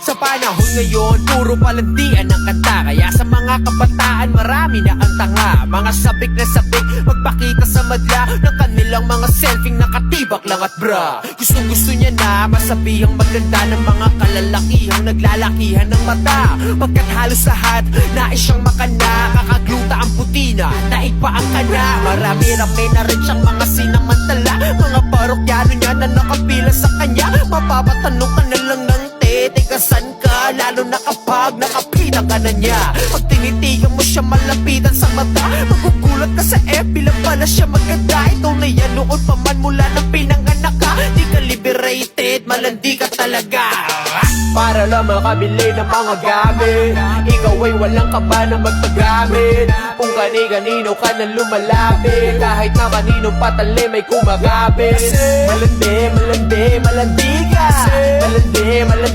Sa panahon ngayon, puro palandian ang kanta. Kaya sa mga kabataan, marami na ang tanga. Mga sabik na sabik, magpakita sa madla ng kanilang mga selfie nakatibak lang at bra. Gustong gusto niya na masabihang maganda ng mga kalalakihang naglalakihan ng mata. Pagkat halos lahat, nais siyang makana. Kakagluta ang putina, daig pa ang kana. Marami-rami na rin siyang mga sinamantala. Mga parokyano niya na nakapila sa kanya. Mapapatanong ka na lang ng teka saan ka, lalo na kapag nakapitan ka na niya. Pag tinitigan mo siya malapitan sa mata, magugulat ka sa FB lang pala siya maganda. Ikaw na yan noon pa man mula nang pinanganak ka. Di ka liberated, malandi ka talaga. Para lang makabili ng mga gamit, ikaw ay walang kaba na magpagamit. Kung kani-kanino ka na lumalapit, kahit na kaninong patali may kumagapit. Malandi, malandi, malandi ka. Malandi, malandi.